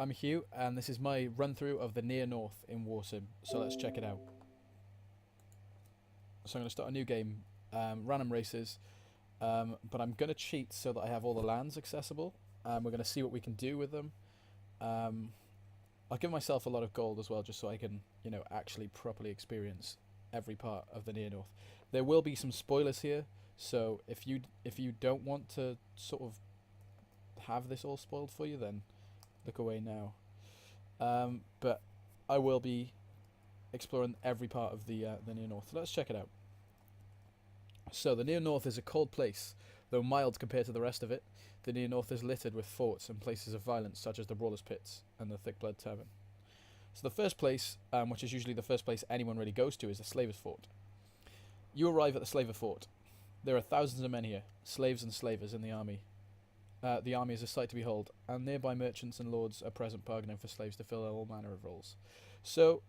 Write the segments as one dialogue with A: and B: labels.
A: I'm Hugh, and this is my run-through of the Near North in Warsim. So let's check it out. So I'm going to start a new game, random races, but I'm going to cheat so that I have all the lands accessible. We're going to see what we can do with them. I'll give myself a lot of gold as well, just so I can, actually properly experience every part of the Near North. There will be some spoilers here, so if you don't want to sort of have this all spoiled for you, then look away now. But I will be exploring every part of the Near North. Let's check it out. So the Near North is a cold place, though mild compared to the rest of it. The Near North is littered with forts and places of violence, such as the Brawler's Pits and the Thick Blood Tavern. So the first place, which is usually the first place anyone really goes to, is the Slaver's Fort. You arrive at the Slaver Fort. There are thousands of men here, slaves and slavers in the army. The army is a sight to behold, and nearby merchants and lords are present bargaining for slaves to fill all manner of roles. So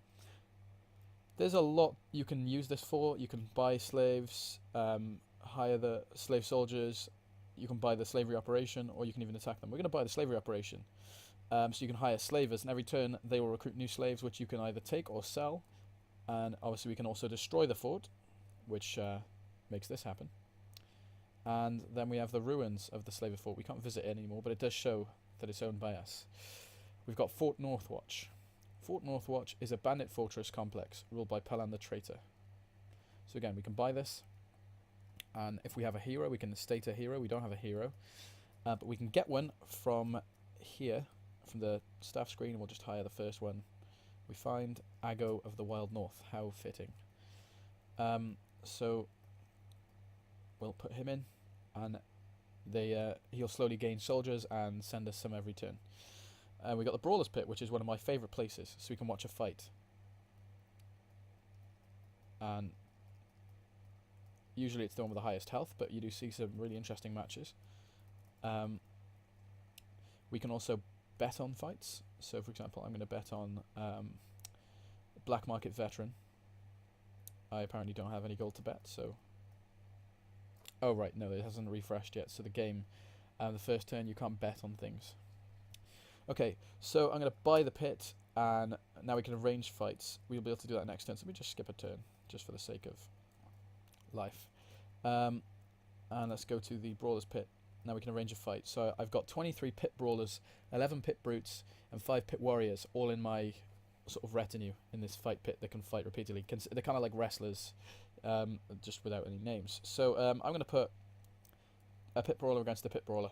A: there's a lot you can use this for. You can buy slaves, hire the slave soldiers, you can buy the slavery operation, or you can even attack them. We're going to buy the slavery operation. So you can hire slavers, and every turn they will recruit new slaves, which you can either take or sell. And obviously we can also destroy the fort, which makes this happen. And then we have the ruins of the Slaver Fort. We can't visit it anymore, but it does show that it's owned by us. We've got Fort Northwatch. Fort Northwatch is a bandit fortress complex ruled by Palan the Traitor. So again, we can buy this. And if we have a hero, we can state a hero. We don't have a hero. But we can get one from here, from the staff screen, and we'll just hire the first one. We find Aggo of the Wild North. How fitting. So we'll put him in. And he'll slowly gain soldiers and send us some every turn. We got the Brawler's Pit, which is one of my favourite places, so we can watch a fight. And usually it's the one with the highest health, but you do see some really interesting matches. We can also bet on fights. So, for example, I'm going to bet on Black Market Veteran. I apparently don't have any gold to bet, so... Oh, right, no, it hasn't refreshed yet. So the game, the first turn, you can't bet on things. Okay, so I'm going to buy the pit, and now we can arrange fights. We'll be able to do that next turn, so let me just skip a turn, just for the sake of life. And let's go to the Brawler's Pit. Now we can arrange a fight. So I've got 23 pit brawlers, 11 pit brutes, and 5 pit warriors, all in my sort of retinue in this fight pit that can fight repeatedly. They're kind of like wrestlers, just without any names. So I'm going to put a pit brawler against a pit brawler.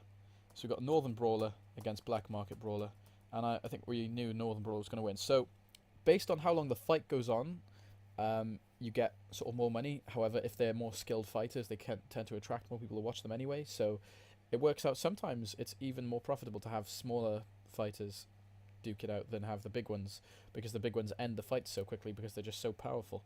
A: So we've got Northern Brawler against Black Market Brawler, and I think we knew Northern Brawler was going to win. So based on how long the fight goes on, you get sort of more money. However, if they're more skilled fighters, they can tend to attract more people to watch them anyway. So it works out. Sometimes it's even more profitable to have smaller fighters duke it out than have the big ones, because the big ones end the fight so quickly because they're just so powerful.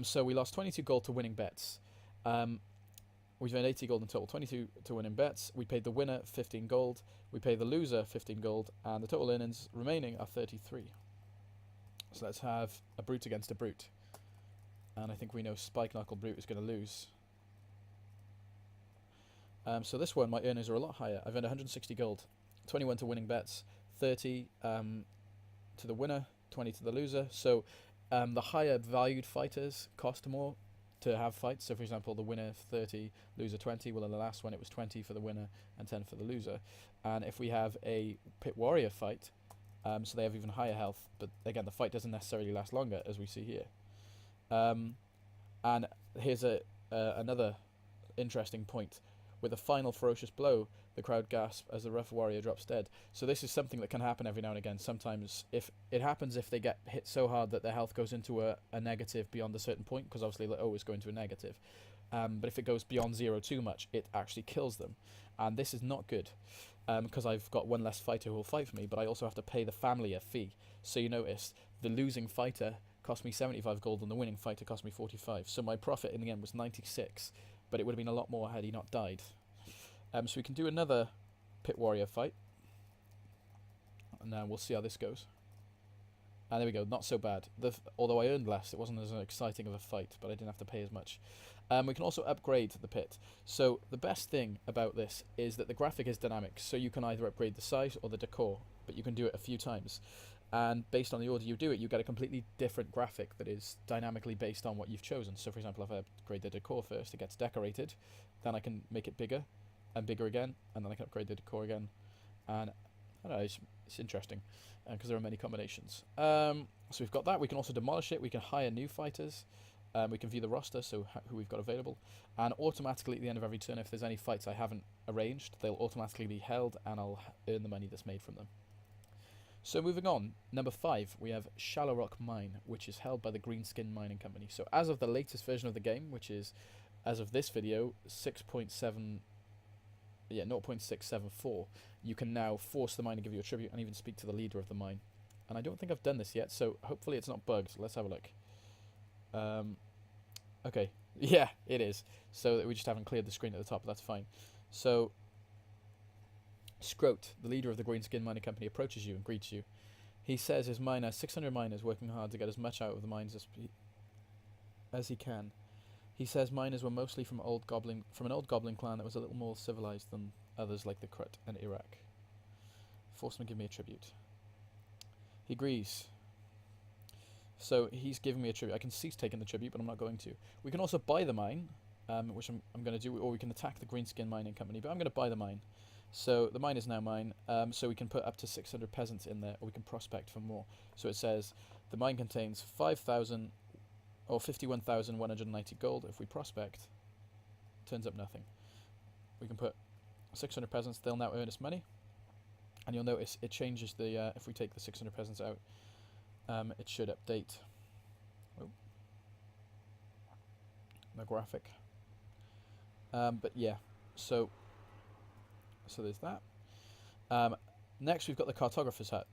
A: So we lost 22 gold to winning bets. We've earned 80 gold in total, 22 to winning bets. We paid the winner 15 gold. We paid the loser 15 gold, and the total earnings remaining are 33. So let's have a brute against a brute. And I think we know Spike Knuckle Brute is going to lose. So this one, my earnings are a lot higher. I've earned 160 gold, 21 to winning bets, 30 to the winner, 20 to the loser. So the higher valued fighters cost more to have fights. So for example, the winner 30, loser 20. Well, in the last one it was 20 for the winner and 10 for the loser. And if we have a pit warrior fight, so they have even higher health, but again the fight doesn't necessarily last longer, as we see here. And here's another interesting point. With a final ferocious blow, the crowd gasp as the rough warrior drops dead. So this is something that can happen every now and again. Sometimes if it happens if they get hit so hard that their health goes into a negative beyond a certain point, because obviously they'll always go into a negative. But if it goes beyond 0 too much, it actually kills them. And this is not good, because I've got one less fighter who will fight for me, but I also have to pay the family a fee. So you notice the losing fighter cost me 75 gold and the winning fighter cost me 45. So my profit in the end was 96. But it would have been a lot more had he not died. So we can do another pit warrior fight. And now we'll see how this goes. And there we go, not so bad. Although I earned less, it wasn't as exciting of a fight, but I didn't have to pay as much. We can also upgrade the pit. So the best thing about this is that the graphic is dynamic, so you can either upgrade the size or the decor. but you can do it a few times. And based on the order you do it, you get a completely different graphic that is dynamically based on what you've chosen. So, for example, if I upgrade the decor first, it gets decorated. Then I can make it bigger and bigger again, and then I can upgrade the decor again. And I don't know, it's interesting because there are many combinations. So we've got that. We can also demolish it. We can hire new fighters. We can view the roster, so who we've got available. And automatically at the end of every turn, if there's any fights I haven't arranged, they'll automatically be held, and I'll earn the money that's made from them. So moving on, number 5, we have Shallow Rock Mine, which is held by the Greenskin Mining Company. So as of the latest version of the game, which is, as of this video, 0.674, you can now force the mine to give you a tribute and even speak to the leader of the mine. And I don't think I've done this yet, so hopefully it's not bugged. Let's have a look. Okay, yeah, it is. So we just haven't cleared the screen at the top, but that's fine. So Scroat, the leader of the Greenskin Mining Company, approaches you and greets you. He says his mine has 600 miners working hard to get as much out of the mines as he can. He says miners were mostly from an old goblin clan that was a little more civilized than others like the Krut and Iraq. Force him to give me a tribute. He agrees. So he's giving me a tribute. I can cease taking the tribute, but I'm not going to. We can also buy the mine, which I'm going to do, or we can attack the Greenskin Mining Company, but I'm going to buy the mine. So the mine is now mine, so we can put up to 600 peasants in there, or we can prospect for more. So it says the mine contains 5,000 or 51,190 gold. If we prospect, turns up nothing. We can put 600 peasants, they'll now earn us money. And you'll notice it changes the, if we take the 600 peasants out, it should update the graphic. But yeah, so there's that. Next we've got the Cartographer's Hut.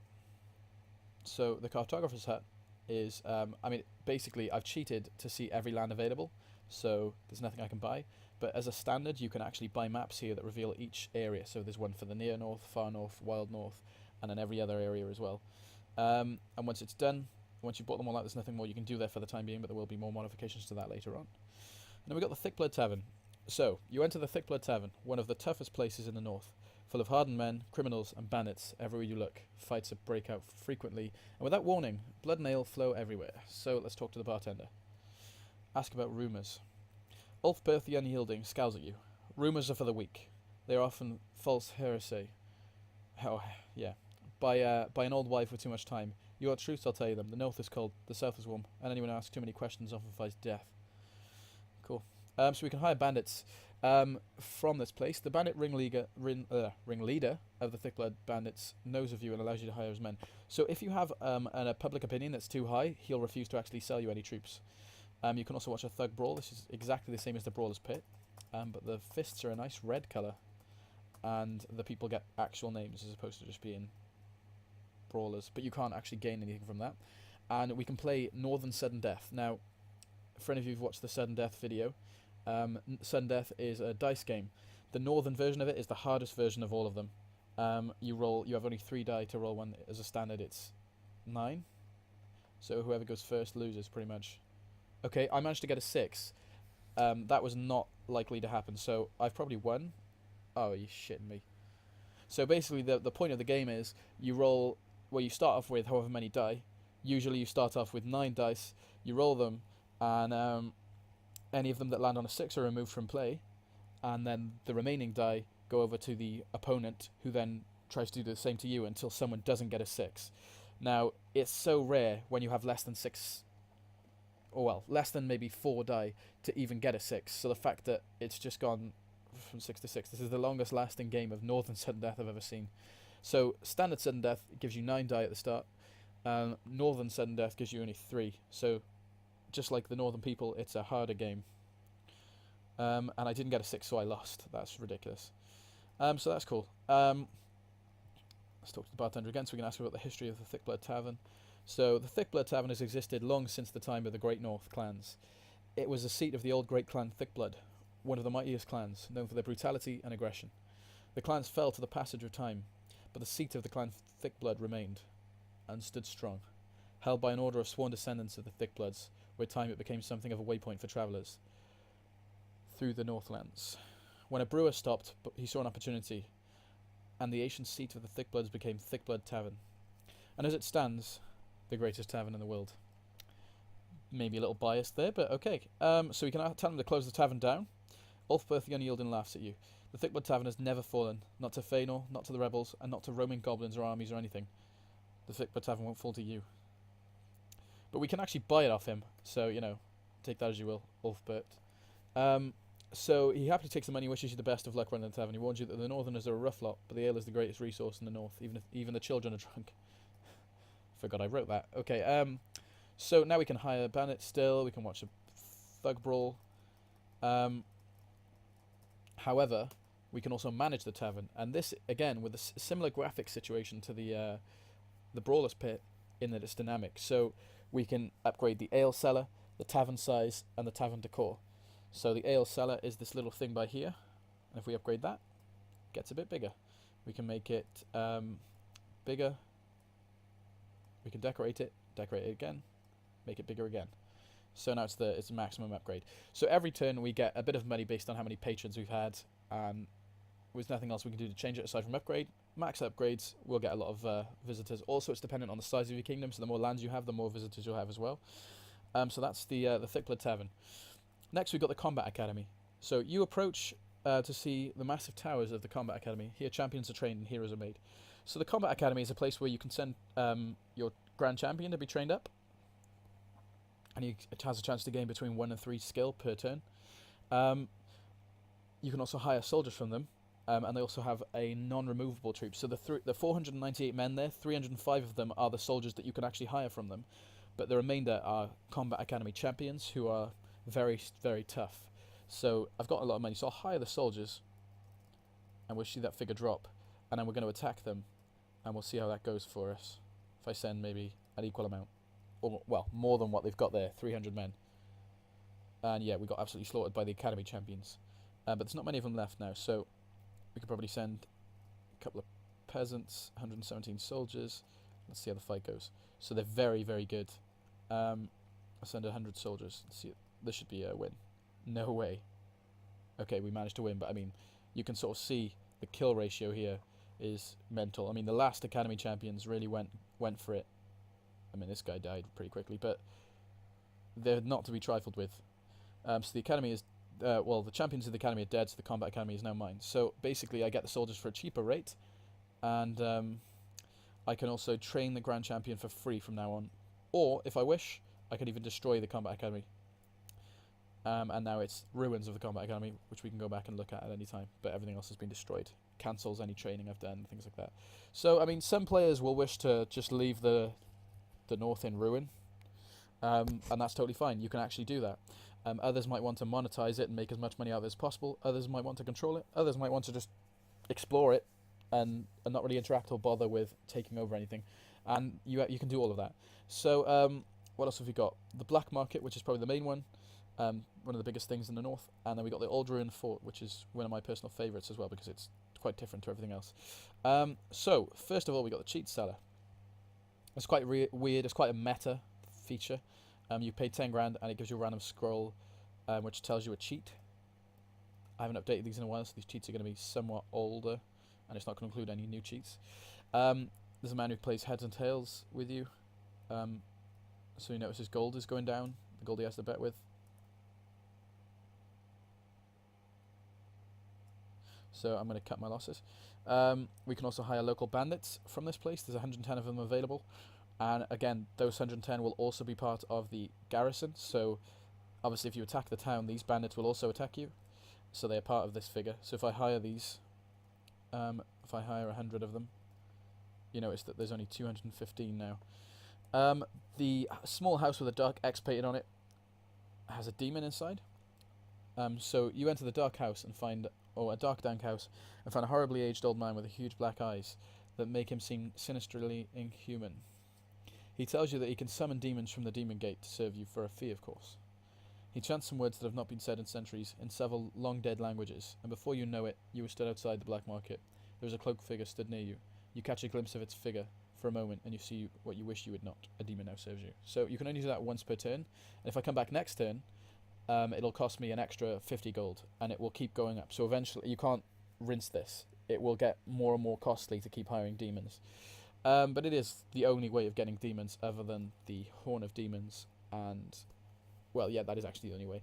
A: So the Cartographer's Hut is, I mean, basically I've cheated to see every land available, so there's nothing I can buy. But as a standard, you can actually buy maps here that reveal each area. So there's one for the near north, far north, wild north, and then every other area as well. And once it's done, once you've bought them all out, there's nothing more you can do there for the time being, but there will be more modifications to that later on. And then we've got the Thickblood Tavern. So, you enter the Thickblood Tavern, one of the toughest places in the north, full of hardened men, criminals, and bandits everywhere you look. Fights break out frequently, and without warning, blood and ale flow everywhere. So, let's talk to the bartender. Ask about rumours. Ulfberth the Unyielding scowls at you. Rumours are for the weak. They are often false heresy. Oh, yeah. By an old wife with too much time. You want truth, I'll tell you them. The north is cold, the south is warm, and anyone who asks too many questions often finds death. Cool. So we can hire bandits from this place. The bandit ringleader of the Thickblood Bandits knows of you and allows you to hire his men. So if you have a public opinion that's too high, he'll refuse to actually sell you any troops. You can also watch a thug brawl. This is exactly the same as the Brawler's Pit, but the fists are a nice red colour, and the people get actual names as opposed to just being brawlers. But you can't actually gain anything from that. And we can play Northern Sudden Death. Now, for any of you who've watched the Sudden Death video, Sudden Death is a dice game. The northern version of it is the hardest version of all of them. You have only 3 die to roll one. As a standard, it's 9. So whoever goes first loses, pretty much. Okay, I managed to get a 6. That was not likely to happen, so I've probably won. Oh, you're shitting me. So basically, the point of the game is you roll, well, you start off with however many die. Usually you start off with 9 dice, you roll them, and any of them that land on a 6 are removed from play, and then the remaining die go over to the opponent, who then tries to do the same to you until someone doesn't get a 6. Now, it's so rare when you have less than 6, or well, less than maybe 4 die to even get a 6, so the fact that it's just gone from 6 to 6, this is the longest lasting game of Northern Sudden Death I've ever seen. So, Standard Sudden Death gives you 9 die at the start, Northern Sudden Death gives you only 3, so just like the Northern people, it's a harder game. And I didn't get a 6, so I lost. That's ridiculous. So that's cool. Let's talk to the bartender again, so we can ask about the history of the Thickblood Tavern. So, the Thickblood Tavern has existed long since the time of the Great North clans. It was the seat of the old Great Clan Thickblood, one of the mightiest clans, known for their brutality and aggression. The clans fell to the passage of time, but the seat of the Clan Thickblood remained, and stood strong, held by an order of sworn descendants of the Thickbloods. With time it became something of a waypoint for travellers through the Northlands. When a brewer stopped, he saw an opportunity. and the ancient seat of the Thickbloods became Thickblood Tavern. And as it stands, the greatest tavern in the world. Maybe a little biased there, but okay. So we can tell them to close the tavern down. Ulfberth the Unyielding laughs at you. The Thickblood Tavern has never fallen, not to Fëanor, not to the rebels, and not to roaming goblins or armies or anything. The Thickblood Tavern won't fall to you. But we can actually buy it off him, so, you know, take that as you will, Ulfbert. So he happily takes the money and wishes you the best of luck running the tavern. He warns you that the Northerners are a rough lot, but the ale is the greatest resource in the north, even the children are drunk. Forgot I wrote that. Okay, so now we can hire bandits still, we can watch a thug brawl. However, we can also manage the tavern, and this, again, with a similar graphic situation to the Brawler's Pit, in that it's dynamic. So we can upgrade the ale cellar, the tavern size, and the tavern decor. So the ale cellar is this little thing by here, and if we upgrade that, it gets a bit bigger. We can make it bigger. We can decorate it again, make it bigger again. So now it's the maximum upgrade. So every turn we get a bit of money based on how many patrons we've had, and there's nothing else we can do to change it aside from upgrade. Max upgrades, we'll get a lot of visitors. Also, it's dependent on the size of your kingdom, so the more lands you have, the more visitors you'll have as well. So that's the Thickblood Tavern. Next, we've got the Combat Academy. So you approach to see the massive towers of the Combat Academy. Here, champions are trained and heroes are made. So the Combat Academy is a place where you can send your Grand Champion to be trained up, and he has a chance to gain between 1 and 3 skill per turn. You can also hire soldiers from them, and they also have a non-removable troop. So the 498 men there, 305 of them are the soldiers that you can actually hire from them, but the remainder are Combat Academy champions who are very, very tough. So I've got a lot of money, so I'll hire the soldiers, and we'll see that figure drop, and then we're going to attack them, and we'll see how that goes for us. If I send maybe an equal amount, or, well, more than what they've got there, 300 men. And yeah, we got absolutely slaughtered by the Academy champions. But there's not many of them left now, so we could probably send a couple of peasants, 117 soldiers. Let's see how the fight goes. So they're very, very good. I'll send 100 soldiers. Let's see, this should be a win. No way. Okay, we managed to win, but I mean, you can sort of see the kill ratio here is mental. I mean, the last Academy champions really went for it. I mean, this guy died pretty quickly, but they're not to be trifled with. So the Academy is, well, the champions of the Academy are dead, so the Combat Academy is now mine. So basically, I get the soldiers for a cheaper rate, and I can also train the Grand Champion for free from now on. Or, if I wish, I can even destroy the Combat Academy. And now it's ruins of the Combat Academy, which we can go back and look at any time, but everything else has been destroyed. Cancels any training I've done, things like that. So, I mean, some players will wish to just leave the North in ruin, and that's totally fine. You can actually do that. Others might want to monetize it and make as much money out of it as possible. Others might want to control it. Others might want to just explore it and not really interact or bother with taking over anything. And you can do all of that. So what else have we got? The Black Market, which is probably the main one. One of the biggest things in the north. And then we got the Old Ruined Fort, which is one of my personal favourites as well, because it's quite different to everything else. So, first of all, we got the Cheat Cellar. It's quite weird. It's quite a meta feature. You pay 10 grand and it gives you a random scroll which tells you a cheat. I haven't updated these in a while, so these cheats are going to be somewhat older, and it's not going to include any new cheats. There's a man who plays heads and tails with you. So you notice his gold is going down, the gold he has to bet with. So I'm going to cut my losses. We can also hire local bandits from this place. There's 110 of them available. And again, those 110 will also be part of the garrison. So obviously if you attack the town, these bandits will also attack you. So they are part of this figure. So if I hire these, if I hire 100 of them, you notice that there's only 215 now. The small house with a dark X painted on it has a demon inside. So you enter the dark house and find, or a dark dank house, and find a horribly aged old man with huge black eyes that make him seem sinisterly inhuman. He tells you that he can summon demons from the demon gate to serve you for a fee, of course. He chants some words that have not been said in centuries, in several long-dead languages, and before you know it, you are stood outside the black market. There is a cloaked figure stood near you. You catch a glimpse of its figure for a moment, and you see what you wish you would not. A demon now serves you. So you can only do that once per turn, and if I come back next turn, it'll cost me an extra 50 gold, and it will keep going up. So eventually, you can't rinse this. it will get more and more costly to keep hiring demons. But it is the only way of getting demons other than the Horn of Demons and... Well, yeah, that is actually the only way.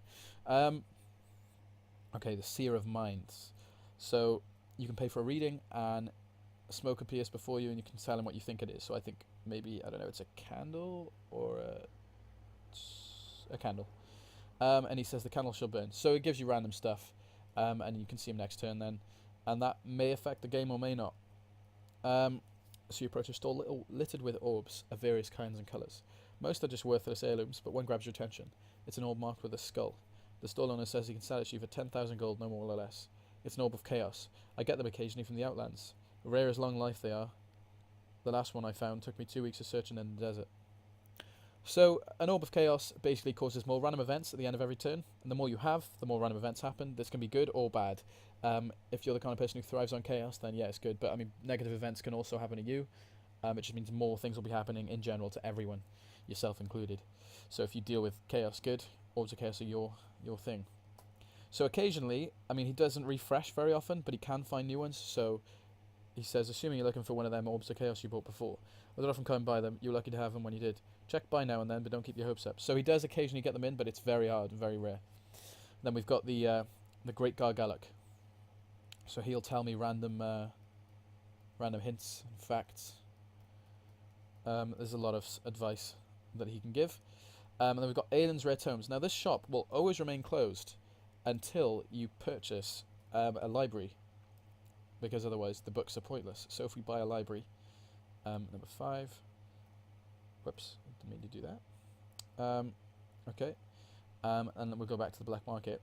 A: Okay, the Seer of Minds. So you can pay for a reading and smoke appears before you and you can tell him what you think it is. So I think maybe, I don't know, it's a candle or a candle. And he says the candle shall burn. So it gives you random stuff, and you can see him next turn then. And that may affect the game or may not. So you approach a stall littered with orbs of various kinds and colours. Most are just worthless heirlooms, but one grabs your attention. It's an orb marked with a skull. The stall owner says he can sell it to you for 10,000 gold, no more or less. It's an orb of chaos. I get them occasionally from the outlands. Rare as long life they are. The last one I found took me 2 weeks of searching in the desert. So, an orb of chaos basically causes more random events at the end of every turn, and the more you have, the more random events happen. This can be good or bad. If you're the kind of person who thrives on chaos, then yeah, it's good, but I mean, negative events can also happen to you. It just means more things will be happening in general to everyone, yourself included. So if you deal with chaos good, orbs of chaos are your thing. So occasionally, I mean, he doesn't refresh very often, but he can find new ones, so he says, assuming you're looking for one of them orbs of chaos you bought before, I don't often come by them, you're lucky to have them when you did. Check by now and then, but don't keep your hopes up. So he does occasionally get them in, but it's very hard and very rare. Then we've got the Great Gargalak. So he'll tell me random hints and facts. There's a lot of advice that he can give. And then we've got Aelin's Rare Tomes. Now this shop will always remain closed until you purchase a library, because otherwise the books are pointless. So if we buy a library, number 5. Whoops, didn't mean to do that. Okay, and then we'll go back to the black market.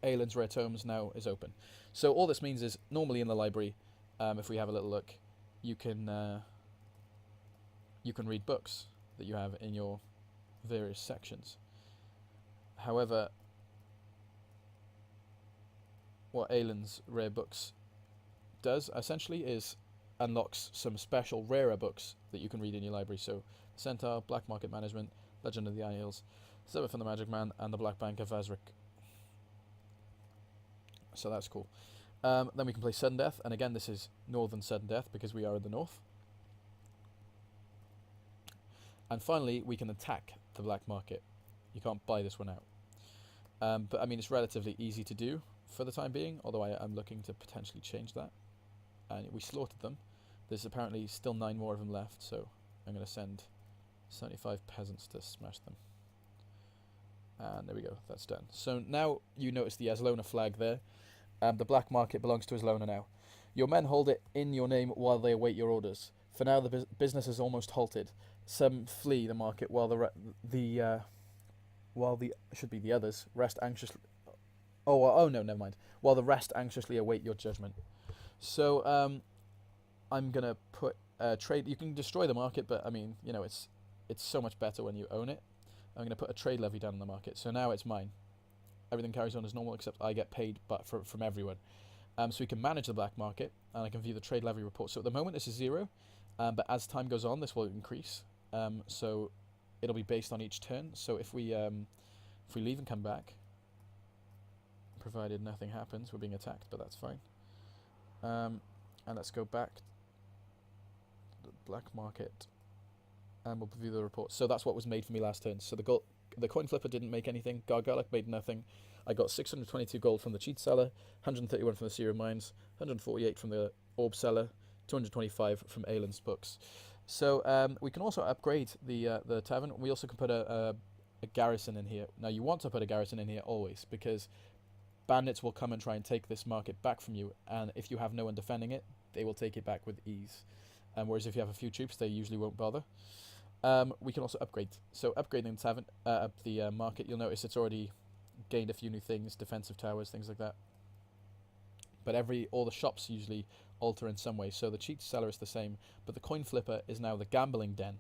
A: Aelin's Rare Tomes now is open. So all this means is, normally in the library, if we have a little look, you can read books that you have in your various sections. However, what Aelin's Rare Books does essentially is unlocks some special rarer books that you can read in your library. So Centaur, Black Market Management, Legend of the Isles, Silver from the Magic Man, and the Black Bank of Vazrik. So that's cool. Then we can play Sudden Death, and again this is Northern Sudden Death because we are in the north. And finally we can attack the black market. You can't buy this one out. But I mean, it's relatively easy to do for the time being, although I'm looking to potentially change that. And we slaughtered them. There's apparently still 9 more of them left, so I'm going to send 75 peasants to smash them. And there we go, that's done. So now you notice the Aslona flag there. The black market belongs to Aslona now. Your men hold it in your name while they await your orders. For now, the business is almost halted. Some flee the market while the others rest anxiously. Oh no, never mind. While the rest anxiously await your judgment. So I'm gonna put trade. You can destroy the market, but I mean, you know, it's so much better when you own it. I'm gonna put a trade levy down on the market. So now it's mine. Everything carries on as normal, except I get paid, but from everyone. So we can manage the black market, and I can view the trade levy report. So at the moment this is 0, but as time goes on, this will increase. So it'll be based on each turn. So if we leave and come back, provided nothing happens, we're being attacked, but that's fine. And let's go back to the black market, and we'll view the report. So that's what was made for me last turn. So the coin flipper didn't make anything. Gargalak made nothing. I got 622 gold from the cheat seller, 131 from the Seer of Mines, 148 from the orb seller, 225 from Aelin's books. So we can also upgrade the tavern. We also can put a garrison in here. Now you want to put a garrison in here always, because bandits will come and try and take this market back from you, and if you have no one defending it, they will take it back with ease. Whereas if you have a few troops, they usually won't bother. We can also upgrade. So upgrading the tavern, the market, you'll notice it's already gained a few new things, defensive towers, things like that. But all the shops usually alter in some way. So the cheat seller is the same, but the coin flipper is now the gambling den.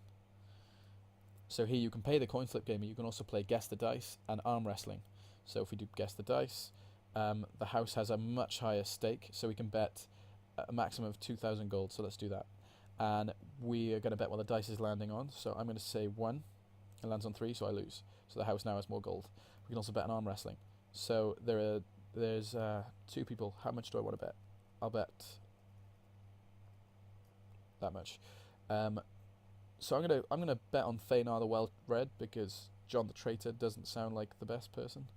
A: So here you can pay the coin flip gamer. You can also play guess the dice and arm wrestling. So if we do guess the dice, the house has a much higher stake, so we can bet a maximum of 2,000 gold. So let's do that. And we are going to bet what the dice is landing on. So I'm going to say 1. It lands on 3, so I lose. So the house now has more gold. We can also bet an arm wrestling. So there's there's 2 people. How much do I want to bet? I'll bet that much. So I'm gonna bet on Feynar the Well-Read because John the Traitor doesn't sound like the best person.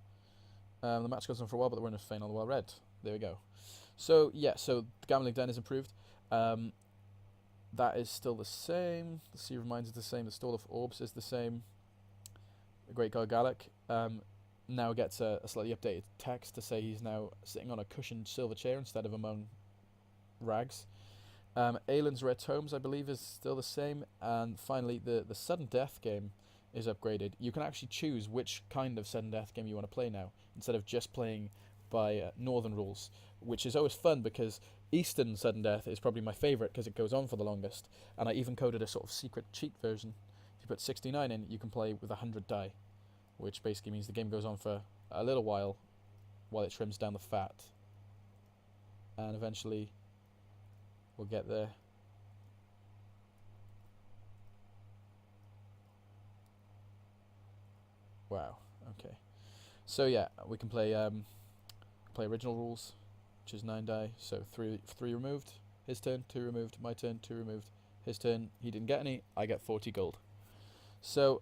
A: The match goes on for a while, but the winner is Feynar the Well-Read. There we go. So yeah, so the gambling den is improved. That is still the same. The Sea of Mines is the same. The Stall of Orbs is the same. The Great God Gallic now gets a slightly updated text to say he's now sitting on a cushioned silver chair instead of among rags. Aelin's Red Tomes, I believe, is still the same. And finally, the sudden death game is upgraded. You can actually choose which kind of sudden death game you want to play now, instead of just playing by northern rules, which is always fun because Eastern sudden death is probably my favourite because it goes on for the longest. And I even coded a sort of secret cheat version. If you put 69 in, you can play with 100 die, which basically means the game goes on for a little while it trims down the fat. And eventually we'll get there. Wow, okay. So yeah, we can play original rules, which is 9 die, so 3 removed, his turn, 2 removed, my turn, 2 removed, his turn, he didn't get any, I get 40 gold. So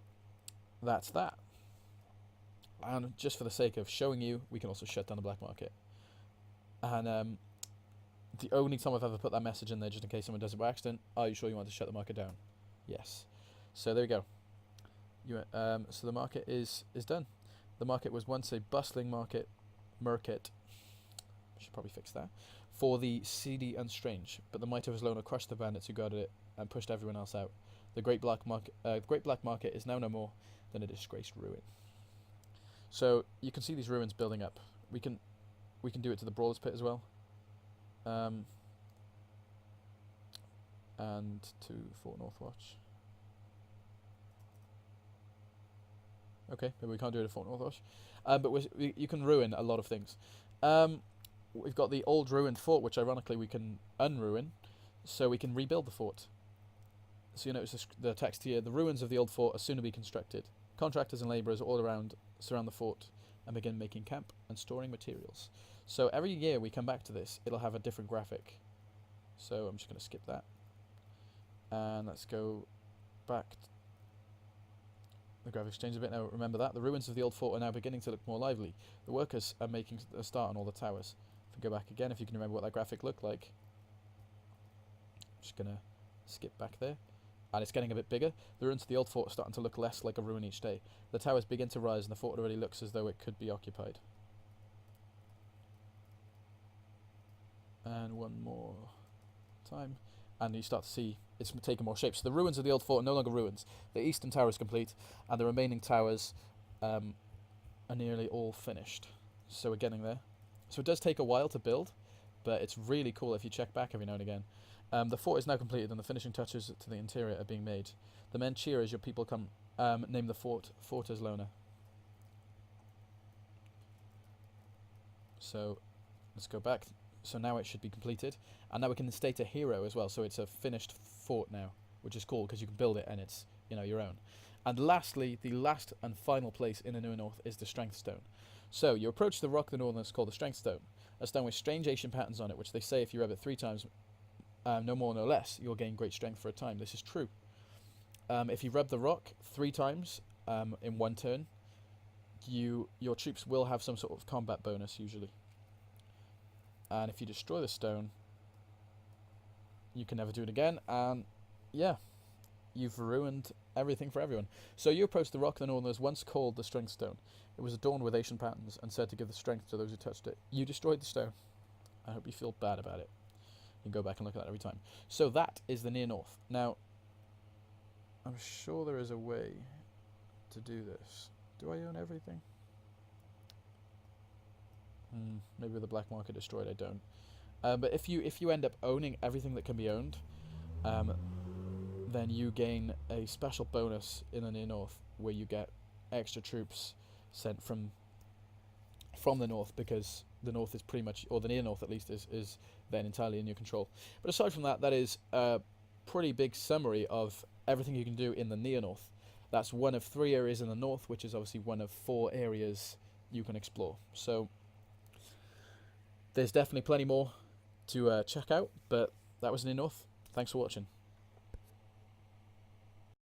A: that's that. And just for the sake of showing you, we can also shut down the black market. And the only time I've ever put that message in there, just in case someone does it by accident, are you sure you want to shut the market down? Yes. So there we go. So the market is done. The market was once a bustling market. Should probably fix that. For the seedy and strange, but the might of his loner crushed the bandits who guarded it and pushed everyone else out. The great black market is now no more than a disgraced ruin. So you can see these ruins building up. We can do it to the Brawler's Pit as well. And to Fort Northwatch. Okay, maybe we can't do it at Fort Northwatch. But you can ruin a lot of things. We've got the old ruined fort, which ironically we can unruin, so we can rebuild the fort. So you notice the text here: the ruins of the old fort are soon to be constructed. Contractors and labourers all around surround the fort and begin making camp and storing materials. So every year we come back to this, it'll have a different graphic. So I'm just going to skip that. And let's go back. The graphics change a bit now, remember that. The ruins of the old fort are now beginning to look more lively. The workers are making a start on all the towers. If we go back again, if you can remember what that graphic looked like. I'm just going to skip back there. And it's getting a bit bigger. The ruins of the old fort are starting to look less like a ruin each day. The towers begin to rise and the fort already looks as though it could be occupied. And one more time. And you start to see it's taking more shape. So the ruins of the old fort are no longer ruins. The eastern tower is complete, and the remaining towers are nearly all finished. So we're getting there. So it does take a while to build, but it's really cool if you check back every now and again. The fort is now completed, and the finishing touches to the interior are being made. The men cheer as your people come. Name the fort Fortes Lona. So let's go back. So now it should be completed, and now we can instate a hero as well. So it's a finished fort now, which is cool because you can build it and it's your own. And lastly, the last and final place in the New North is the Strength Stone. So you approach the rock of the Northerners called the Strength Stone, a stone with strange Asian patterns on it, which they say if you rub it 3 times, no more no less, you'll gain great strength for a time. This is true. If you rub the rock 3 times in one turn, your troops will have some sort of combat bonus usually. And if you destroy the stone, you can never do it again. And yeah, you've ruined everything for everyone. So you approach the rock of the Northerners, once called the Strength Stone. It was adorned with Asian patterns and said to give the strength to those who touched it. You destroyed the stone. I hope you feel bad about it. You can go back and look at that every time. So that is the Near North. Now, I'm sure there is a way to do this. Do I own everything? Maybe with the black market destroyed, I don't. But if you end up owning everything that can be owned, then you gain a special bonus in the Near North where you get extra troops sent from the north, because the north is pretty much, or the Near North at least, is then entirely in your control. But aside from that, that is a pretty big summary of everything you can do in the Near North. That's one of 3 areas in the north, which is obviously one of 4 areas you can explore. So There's definitely plenty more to check out, but that wasn't enough. Thanks for watching.